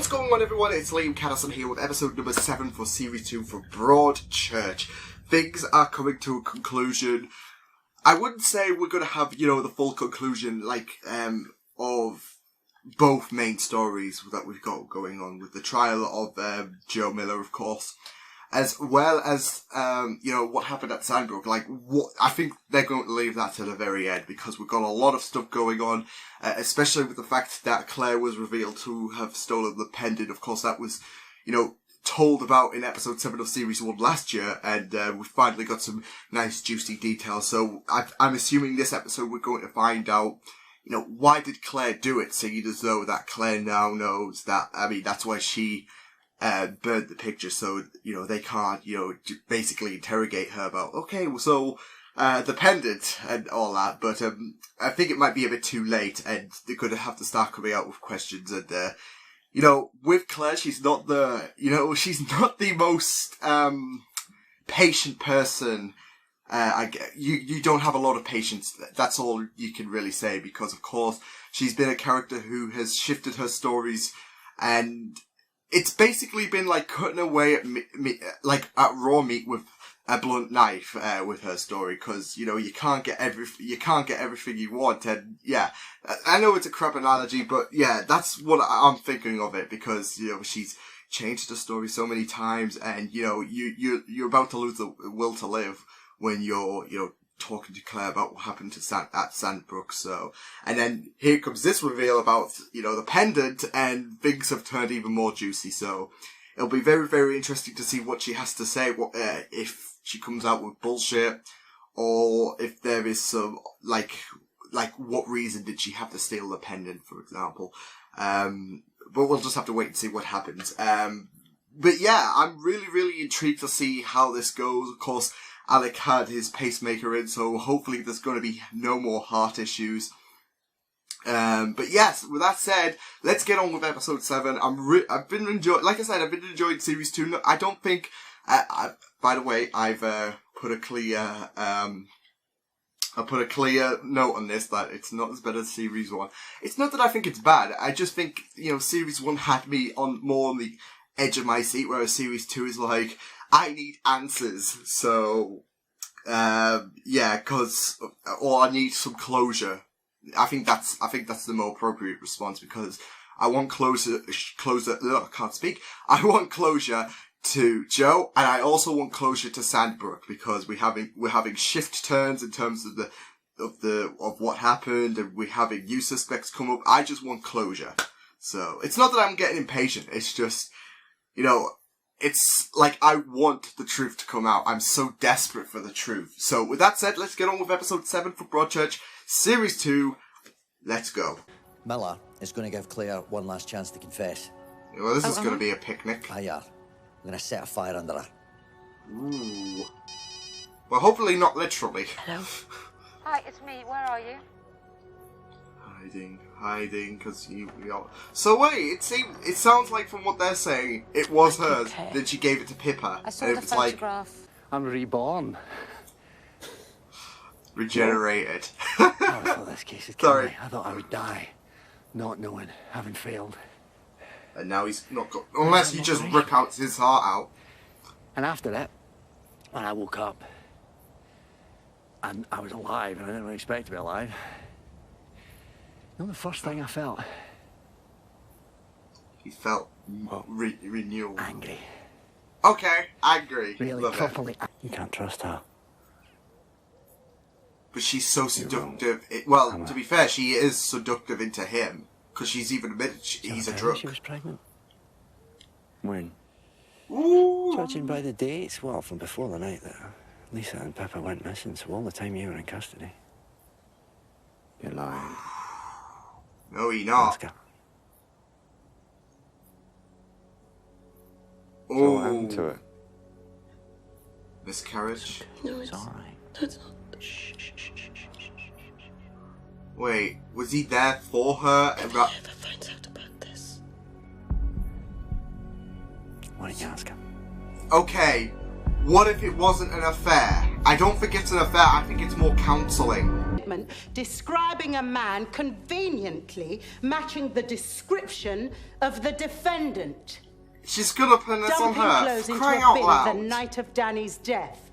What's going on, everyone? It's Liam Catterson here with episode number 7 for series 2 for Broadchurch. Things are coming to a conclusion. I wouldn't say we're going to have, the full conclusion, of both main stories that we've got going on with the trial of Joe Miller, of course, as well as, what happened at Sandbrook. I think they're going to leave that to the very end because we've got a lot of stuff going on, especially with the fact that Claire was revealed to have stolen the pendant. Of course, that was, told about in episode 7 of series 1 last year, and we finally got some nice juicy details. So I'm assuming this episode we're going to find out, why did Claire do it, seeing as though that Claire now knows that, that's why she burned the picture, so, they can't, basically interrogate her about, okay, so, the pendant and all that, but, I think it might be a bit too late, and they're going to have to start coming out with questions, and, with Claire, she's not she's not the most, patient person. You don't have a lot of patience. That's all you can really say, because of course, she's been a character who has shifted her stories, and it's basically been like cutting away at at raw meat with a blunt knife, with her story, because, you can't get everything you want, and yeah, I know it's a crap analogy, but yeah, that's what I'm thinking of it, because, she's changed the story so many times, and, you're about to lose the will to live when you're, talking to Claire about what happened at Sandbrook. So, and then here comes this reveal about, the pendant, and things have turned even more juicy. So it'll be very, very interesting to see what she has to say, if she comes out with bullshit, or if there is some, what reason did she have to steal the pendant, for example. But we'll just have to wait and see what happens. But yeah, I'm really, really intrigued to see how this goes. Of course, Alec had his pacemaker in, so hopefully there's going to be no more heart issues. But yes, with that said, let's get on with episode 7. I've been enjoying series 2. I don't think, by the way, I've put a clear note on this that it's not as bad as series 1. It's not that I think it's bad. I just think, series 1 had me more on the edge of my seat, whereas series 2 is like, I need answers, so, or I need some closure. I think that's the more appropriate response, because I want closure, I can't speak. I want closure to Joe, and I also want closure to Sandbrook, because we're having shift turns in terms of what happened, and we're having new suspects come up. I just want closure. So, it's not that I'm getting impatient, it's just, it's like I want the truth to come out. I'm so desperate for the truth. So with that said, let's get on with episode 7 for Broadchurch, series 2. Let's go. Miller is going to give Claire one last chance to confess. Well, this is going to be a picnic. I'm going to set a fire under her. Ooh. Well, hopefully not literally. Hello. Hi, it's me. Where are you? Hiding, because So wait, it sounds like from what they're saying, it was hers. Okay. Then she gave it to Pippa. I saw the photograph. I'm reborn. Regenerated. Oh, I thought this case had killed Sorry. me. I thought I would die, not knowing, having failed. And now he's not got... Unless you just rip out his heart out. And after that, when I woke up, and I was alive, and I didn't really expect to be alive. The first thing I felt? He felt renewal. Angry. Okay, angry. Really, Love properly. You can't trust her. But she's so seductive. To be fair, she is seductive into him, because she's even admitted he's a drunk. She was pregnant. When? Ooh. Judging by the dates, well, from before the night that Lisa and Pippa went missing, so all the time you were in custody. You're lying. No, he not. Ask her. Oh. So what happened to it? Miscarriage? No, It's alright. That's not. Shh, shh, shh, shh, shh. Wait, was he there for her? If I ever finds out about this. Why don't you ask her? Okay, what if it wasn't an affair? I don't think it's an affair. I think it's more counselling. Describing a man conveniently matching the description of the defendant. She's gonna pin this on Dumping her. clothes into Crying a out bin loud. the night of Danny's death.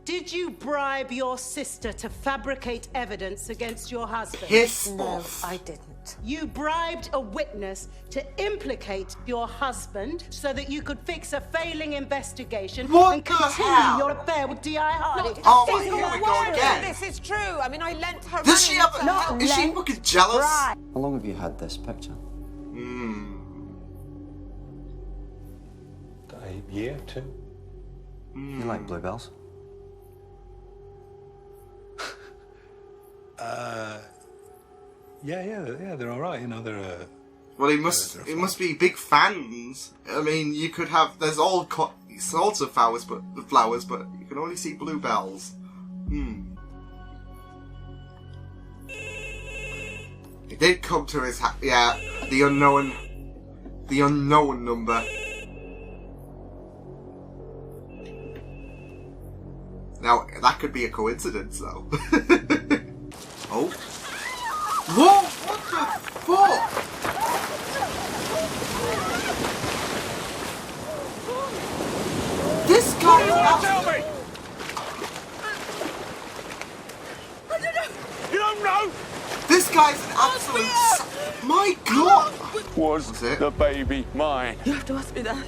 Did you bribe your sister to fabricate evidence against your husband? Piss No, off. I didn't. You bribed a witness to implicate your husband so that you could fix a failing investigation What and the continue hell? your affair with D.I. Hardy. Oh my, here we go again. This is true. I mean, I lent her Does she money have? to help. Is she fucking jealous? How long have you had this picture? A year, two. You like bluebells? Yeah, they're all right. You know, they're. Well, it must be big fans. I mean, you could have. There's all sorts of flowers, but you can only see bluebells. It did come to his the unknown number. Now that could be a coincidence, though. Oh. Whoa! What the fuck? This guy is Tell me! You don't know? This guy's an absolute. My God! Was it? the baby mine? You have to ask me that.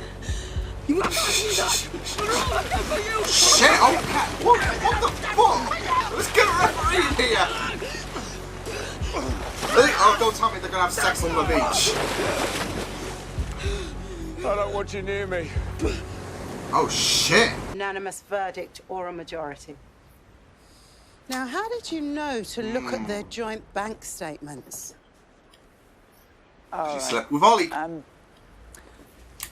You wouldn't ask me that. Shit! Okay. What the fuck? Let's get a referee in here. Oh, don't tell me they're gonna have sex on the beach. I don't want you near me. Oh shit! Unanimous verdict or a majority. Now, how did you know to look at their joint bank statements? She slept with Ollie.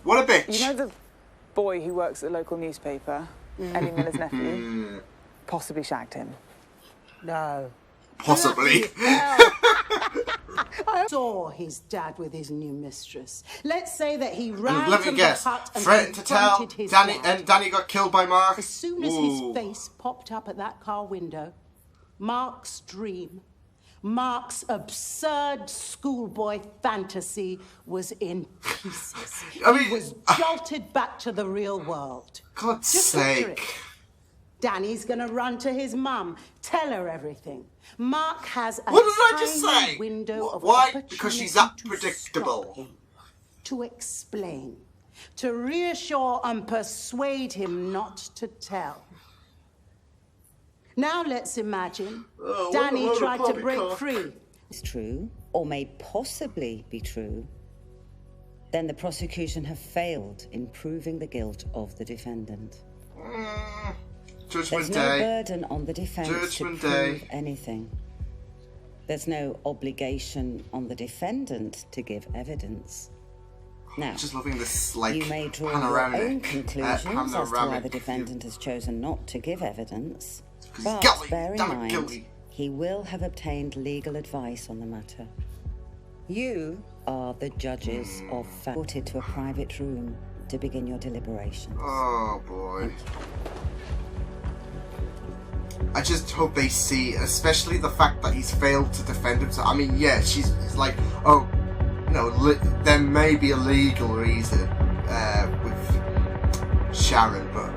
What a bitch! You know the boy who works at the local newspaper, Eddie Miller's nephew? Possibly shagged him. No. Possibly. I saw his dad with his new mistress. Let's say that he ran Let me from guess. the hut and Threatened to tell confronted his Danny, dad. and Danny got killed by Mark. As soon as his face popped up at that car window, Mark's dream, Mark's absurd schoolboy fantasy was in pieces. I mean, he was jolted back to the real world. God's Just picture it. sake. Danny's gonna run to his mum, tell her everything. Mark has a What did I just tiny say? window of Why? opportunity Because she's that to predictable. stop him, to explain, to reassure and persuade him not to tell. Now let's imagine Danny tried to break free. Is true, or may possibly be true, then the prosecution have failed in proving the guilt of the defendant. Judgment There's no Day. burden on the defense Judgment to Day. prove anything. There's no obligation on the defendant to give evidence. Now, Just loving this, like, you may draw panoramic. your own conclusions as to why panoramic the view. defendant has chosen not to give evidence. 'Cause he's But guilty. bear in Damn it, mind, guilty. he will have obtained legal advice on the matter. You are the judges of fact. To a private room to begin your deliberations. Oh boy. I just hope they see, especially the fact that he's failed to defend himself. I mean, yeah, it's like, oh, you know, there may be a legal reason with Sharon, but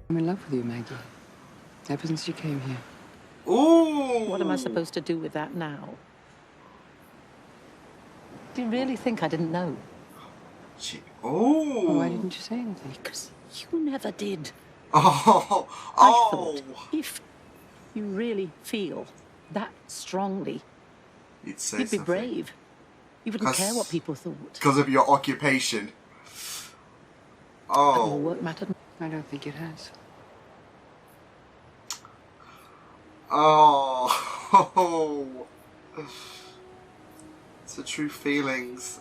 I'm in love with you, Maggie. Ever since you came here. ooh. What am I supposed to do with that now? Do you really think I didn't know? Well, why didn't you say anything? Because you never did. Oh, I oh. thought if you really feel that strongly, You'd say you'd be something. brave. You wouldn't care what people thought. Because of your occupation. But your Oh. work mattered. I don't think it has. Oh. It's the true feelings,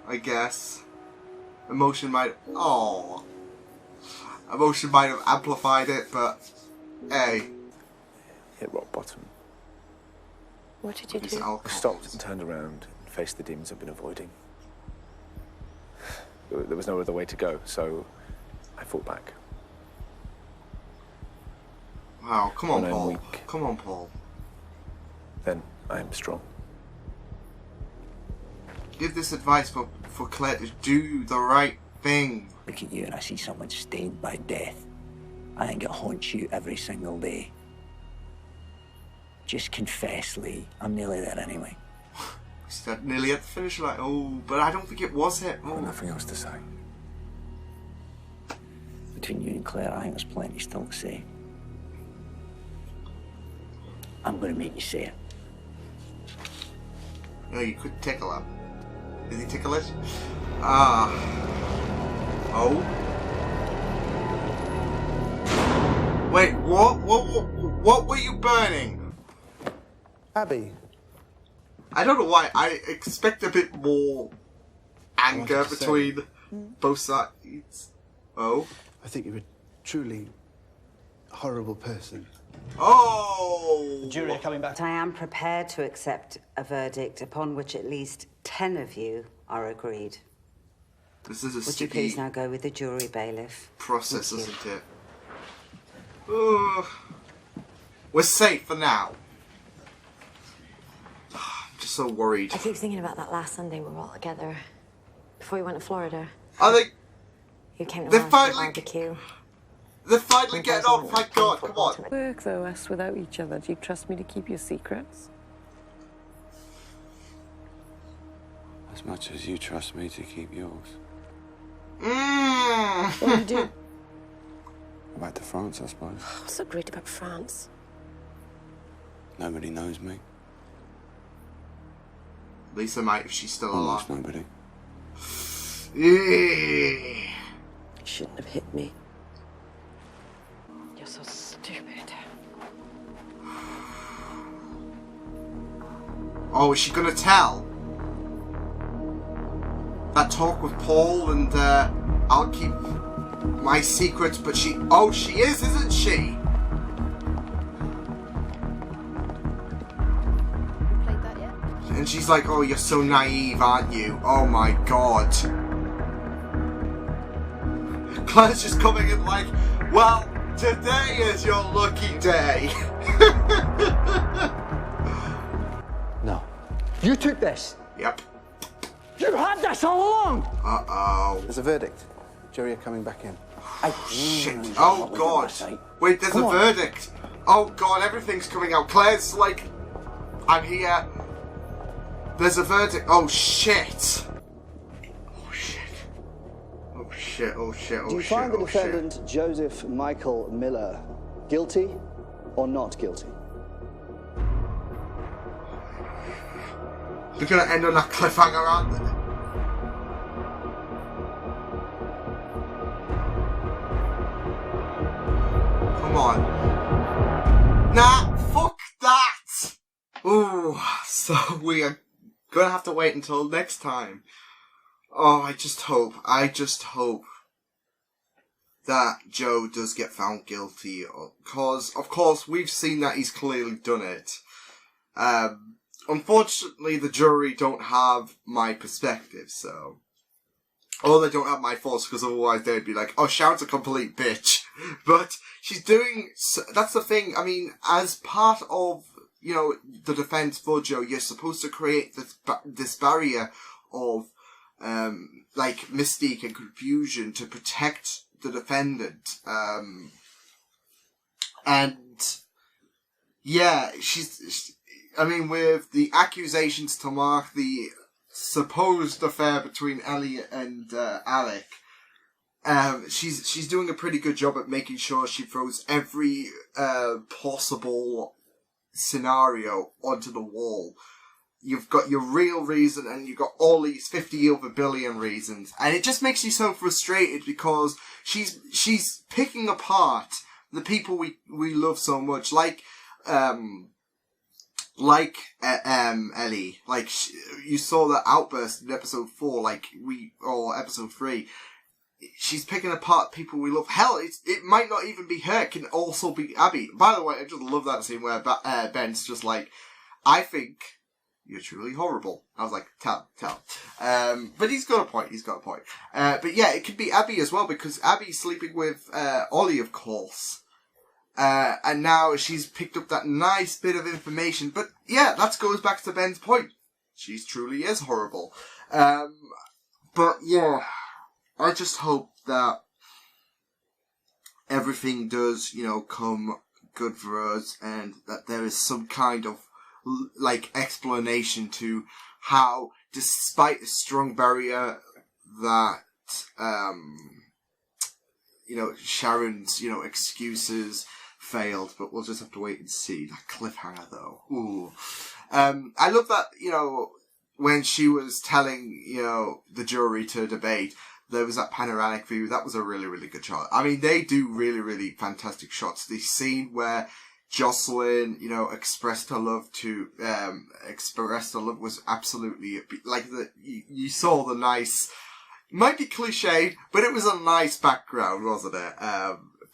I guess. Emotion might. Oh. Emotion might have amplified it, but hey. Hit rock bottom. What did you It's do? alcohol. I stopped and turned around and faced the demons I've been avoiding. There was no other way to go, so I fought back. Oh, come on, When I'm Paul. weak. Come on, Paul. Then I am strong. Give this advice for Claire to do the right thing. Look at you and I see someone stained by death. I think it haunts you every single day. Just confess, Lee. I'm nearly there anyway. He's nearly at the finish line. Oh, but I don't think it was it. I've Oh. got nothing else to say. Between you and Claire, I think there's plenty still to say. I'm going to make you say it. No, you could tickle him. Did he tickle it? Ah. Oh. Wait, what were you burning? Abby. I don't know why. I expect a bit more anger between both sides. Oh. I think you're a truly horrible person. Oh! The jury are coming back. But I am prepared to accept a verdict upon which at least 10 of you are agreed. This is a Would you sticky please now go with the jury bailiff? process, Thank you. isn't it? We're safe for now. I'm just so worried. I keep thinking about that last Sunday we were all together before we went to Florida. Are they? You came to They're our finally- barbecue. They're finally getting on. Thank God. Come on. Work, though, us without each other. Do you trust me to keep your secrets? As much as you trust me to keep yours. Mmm. What do you do? Back to France, I suppose. What's so great about France? Nobody knows me. Lisa might if she's still alive. Almost nobody. Yeah. You shouldn't have hit me. You're so stupid. Oh, is she gonna tell? That talk with Paul and I'll keep my secrets, but she... Oh, she is, isn't she? Played that yet? And she's like, oh, you're so naive, aren't you? Oh my God. Claire's just coming in like, well, today is your lucky day. No. You took this. Yep. You had this all along. Uh-oh. There's a verdict. Jury are coming back in. Shit. Oh, God. Wait, there's a verdict. Oh, God, everything's coming out. Claire's like, I'm here. There's a verdict. Oh, shit. Oh, shit. Oh, shit. Oh, shit. Oh, Do you shit. find the Oh, shit. defendant, Joseph Michael Miller, guilty or not guilty? We're going to end on that cliffhanger, aren't we? Come on. Nah, fuck that! Ooh, so we are gonna have to wait until next time. Oh, I just hope that Joe does get found guilty, because, of course, we've seen that he's clearly done it. Unfortunately, the jury don't have my perspective, so... Or they don't have my thoughts, because otherwise they'd be like, oh, Sharon's a complete bitch. But she's doing... That's the thing, I mean, as part of, you know, the defense for Joe, you're supposed to create this barrier of, like, mystique and confusion to protect the defendant. And, yeah, I mean, with the accusations to mark the supposed affair between Ellie and Alec, she's doing a pretty good job at making sure she throws every possible scenario onto the wall. You've got your real reason and you've got all these 50 over billion reasons, and it just makes you so frustrated because she's picking apart the people we love so much, like Ellie, like you saw that outburst in episode 4, or episode 3. She's picking apart people we love. Hell, it might not even be her. It can also be Abby. By the way, I just love that scene where Ben's just like, I think you're truly horrible. I was like, tell. But he's got a point. But yeah, it could be Abby as well, because Abby's sleeping with Ollie, of course. And now she's picked up that nice bit of information. But yeah, that goes back to Ben's point. She truly is horrible. But yeah, I just hope that everything does, come good for us, and that there is some kind of, explanation to how, despite a strong barrier that, Sharon's, excuses failed, but we'll just have to wait and see. That cliffhanger, though. Ooh. I love that, when she was telling, the jury to debate, there was that panoramic view. That was a really, really good shot. I mean, they do really, really fantastic shots. The scene where Jocelyn, expressed her love was absolutely, you saw the nice, might be cliched, but it was a nice background, wasn't it?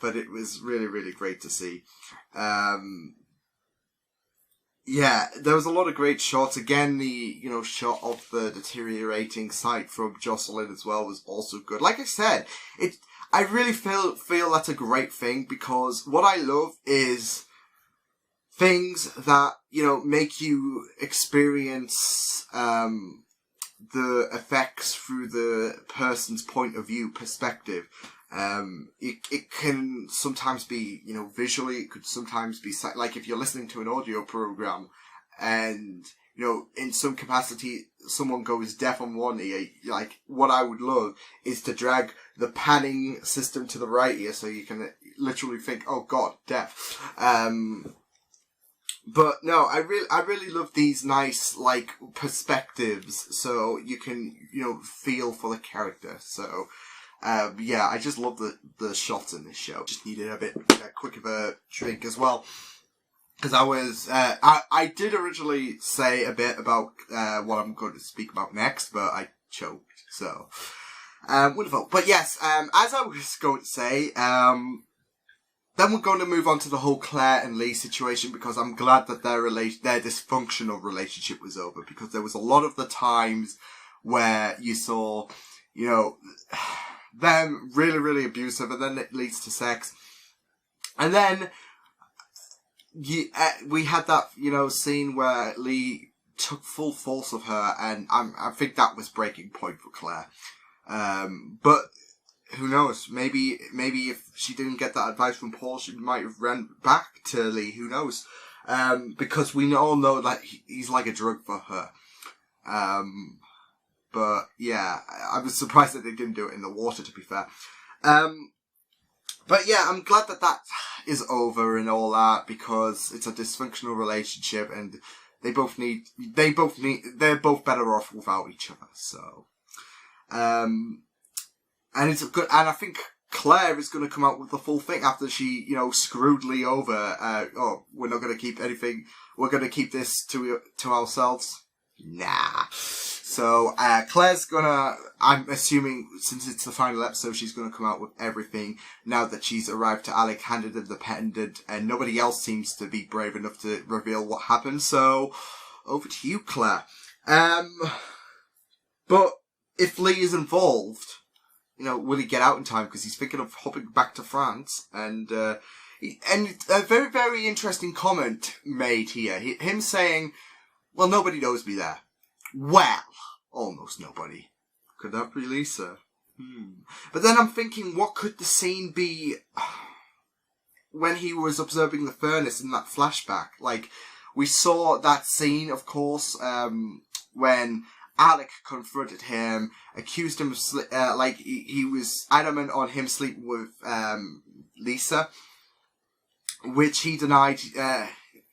But it was really, really great to see. Yeah, there was a lot of great shots. Again, the, shot of the deteriorating sight from Jocelyn as well was also good. Like I said, I really feel that's a great thing, because what I love is things that, make you experience, the effects through the person's point of view perspective. It can sometimes be, visually, it could sometimes be, like if you're listening to an audio program and, in some capacity, someone goes deaf on one ear, what I would love is to drag the panning system to the right ear so you can literally think, oh god, deaf. But no, I really love these nice, perspectives, so you can, feel for the character, so... yeah, I just love the shots in this show. Just needed a bit quick of a drink as well. Because I was, I did originally say a bit about, what I'm going to speak about next, but I choked, so, wonderful. But yes, as I was going to say, then we're going to move on to the whole Claire and Lee situation, because I'm glad that their dysfunctional relationship was over, because there was a lot of the times where you saw, them really, really abusive, and then it leads to sex. And then we had that, scene where Lee took full force of her, and I think that was breaking point for Claire. But who knows? Maybe if she didn't get that advice from Paul, she might have ran back to Lee. Who knows? Because we all know that he's like a drug for her. But yeah, I was surprised that they didn't do it in the water, to be fair. But yeah, I'm glad that is over and all that, because it's a dysfunctional relationship, and they're both better off without each other, so. And it's good, and I think Claire is going to come out with the full thing after she, screwed Lee over. We're not going to keep anything, we're going to keep this to ourselves. Nah. So, Claire's I'm assuming, since it's the final episode, she's gonna come out with everything now that she's arrived to Alec, handed him the pendant, and nobody else seems to be brave enough to reveal what happened, so, over to you, Claire. But, if Lee is involved, will he get out in time? Because he's thinking of hopping back to France, and a very, very interesting comment made here. Him saying, well, nobody knows me there. Well, almost nobody. Could that be Lisa? But then I'm thinking, what could the scene be when he was observing the furnace in that flashback? We saw that scene, of course, when Alec confronted him, accused him of, he was adamant on him sleeping with, Lisa, which he denied,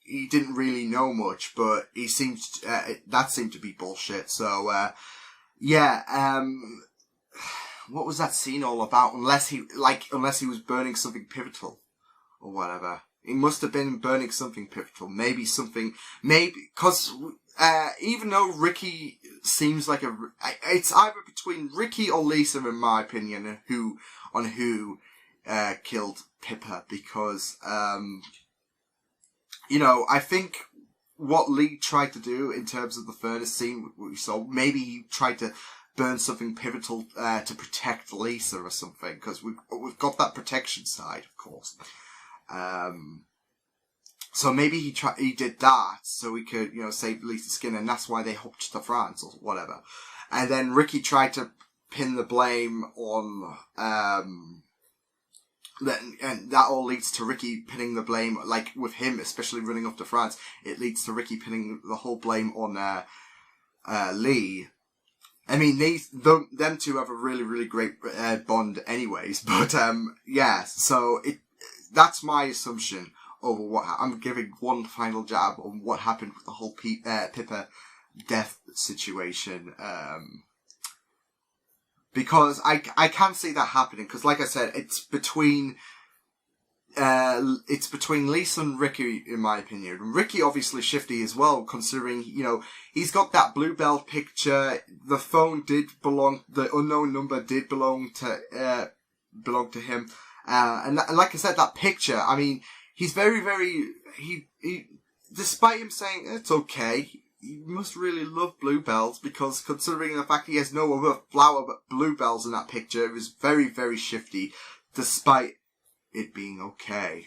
he didn't really know much, but he seemed, that seemed to be bullshit. So, what was that scene all about? Unless he was burning something pivotal or whatever. He must have been burning something pivotal. Maybe, cause, even though Ricky seems like it's either between Ricky or Lisa, in my opinion, who killed Pippa, because, I think what Lee tried to do in terms of the furnace scene, we saw, maybe he tried to burn something pivotal to protect Lisa or something, because we've got that protection side, of course. So maybe he did that so he could, save Lisa's skin, and that's why they hopped to France or whatever. And then Ricky tried to pin the blame on, and that all leads to Ricky pinning the blame, like with him especially running off to France, it leads to Ricky pinning the whole blame on Lee. I mean, them two have a really, really great bond anyways, but so that's my assumption over what I'm giving one final jab on what happened with the whole Pippa death situation. Because I can see that happening, because like I said, it's between Lisa and Ricky, in my opinion. And Ricky obviously shifty as well, considering, he's got that Bluebell picture, the unknown number did belong to him. And like I said, that picture, I mean, he's very, very, he despite him saying it's okay, he must really love bluebells, because considering the fact he has no other flower but bluebells in that picture, it was very, very shifty, despite it being okay.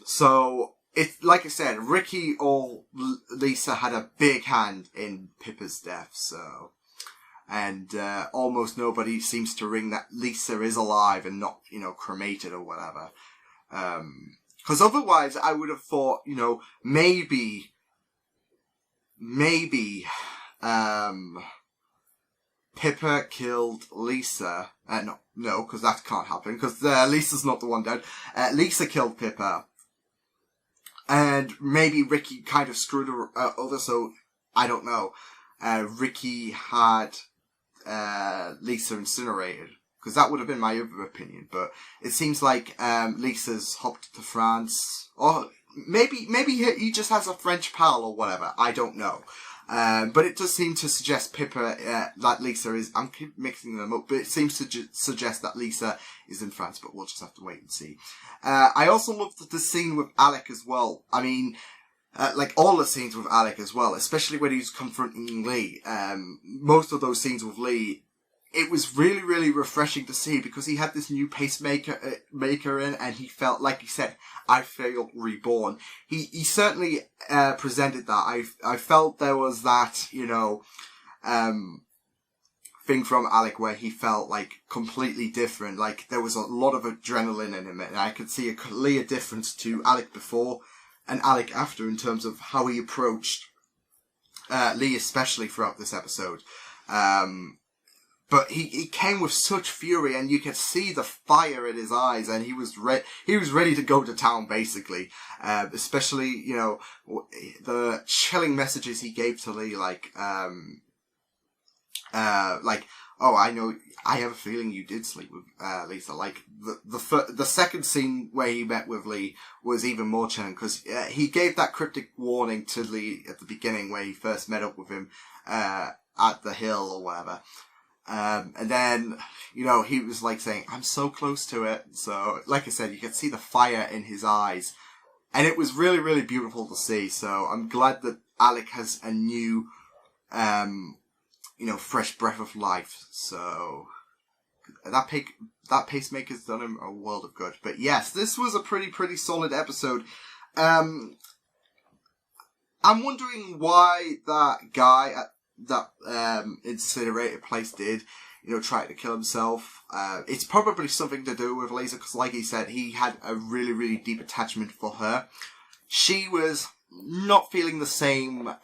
So, it's, like I said, Ricky or Lisa had a big hand in Pippa's death, so. And, almost nobody seems to ring that Lisa is alive and not, cremated or whatever. Cause otherwise I would have thought, maybe, Pippa killed Lisa. No, cause that can't happen, cause, Lisa's not the one dead. Lisa killed Pippa. And maybe Ricky kind of screwed her over, so, I don't know. Ricky had, Lisa incinerated. Because that would have been my other opinion. But it seems like Lisa's hopped to France. Or maybe he just has a French pal or whatever. I don't know. But it does seem to suggest Pippa, that Lisa is... I'm keep mixing them up. But it seems to suggest that Lisa is in France. But we'll just have to wait and see. I also loved the scene with Alec as well. I mean... like all the scenes with Alec as well. Especially when he's confronting Lee. Most of those scenes with Lee... It was really, really refreshing to see, because he had this new pacemaker in, and he felt, like he said, I feel reborn. He certainly, presented that. I felt there was that, thing from Alec where he felt, like, completely different. Like, there was a lot of adrenaline in him, and I could see a clear difference to Alec before and Alec after in terms of how he approached, Lee, especially throughout this episode. But he came with such fury, and you could see the fire in his eyes, and he was ready to go to town, basically. Especially, the chilling messages he gave to Lee, like, oh, I have a feeling you did sleep with, Lisa. Like, the second scene where he met with Lee was even more chilling, because, he gave that cryptic warning to Lee at the beginning where he first met up with him, at the hill or whatever. And then, he was like saying, I'm so close to it. So, like I said, you could see the fire in his eyes. And it was really, really beautiful to see. So, I'm glad that Alec has a new, fresh breath of life. So, that pacemaker's done him a world of good. But yes, this was a pretty solid episode. I'm wondering why that guy that incinerated place did, try to kill himself. It's probably something to do with Lisa, because like he said, he had a really, really deep attachment for her. She was not feeling the same,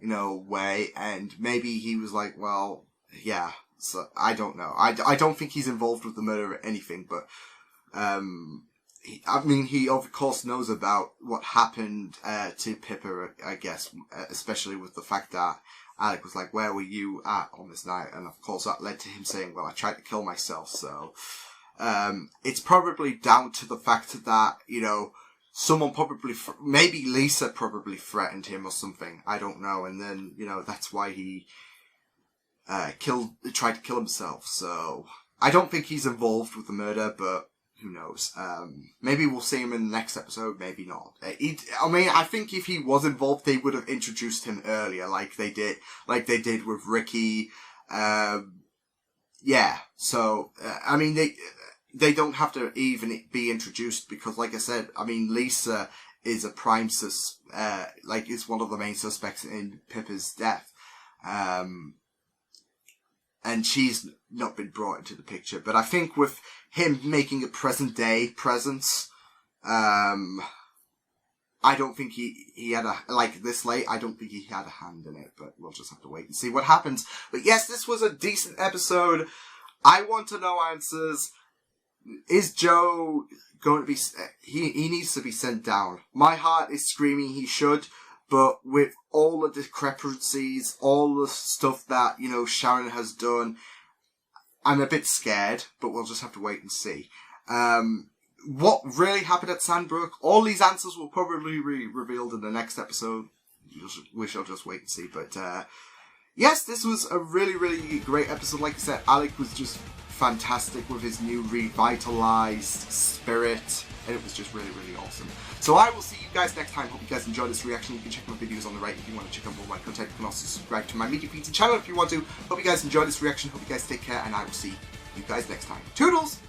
way, and maybe he was like, well, yeah, so I don't know. I don't think he's involved with the murder or anything, but, he of course knows about what happened to Pippa, I guess, especially with the fact that Alec was like, where were you at on this night? And of course that led to him saying, well, I tried to kill myself. So, it's probably down to the fact that, someone probably, maybe Lisa probably threatened him or something. I don't know. And then, that's why he tried to kill himself. So, I don't think he's involved with the murder, but who knows? Maybe we'll see him in the next episode, maybe not. I think if he was involved, they would have introduced him earlier, like they did with Ricky. Yeah. So, they don't have to even be introduced because, like I said, I mean, Lisa is a prime is one of the main suspects in Pippa's death. And she's not been brought into the picture. But I think with him making a present day presence, I don't think he had this late, I don't think he had a hand in it, but we'll just have to wait and see what happens. But yes, this was a decent episode. I want to know answers. Is Joe going to be, he needs to be sent down. My heart is screaming he should, but with all the discrepancies, all the stuff that, Sharon has done, I'm a bit scared, but we'll just have to wait and see. What really happened at Sandbrook, all these answers will probably be revealed in the next episode. We shall just wait and see. But yes, this was a really, really great episode. Like I said, Alec was just fantastic with his new revitalized spirit, and it was just really, really awesome. So I will see you guys next time. Hope you guys enjoyed this reaction. You can check my videos on the right if you want to check out more of my content. You can also subscribe to my Media Pizza channel if you want to. Hope you guys enjoyed this reaction. Hope you guys take care, and I will see you guys next time. Toodles!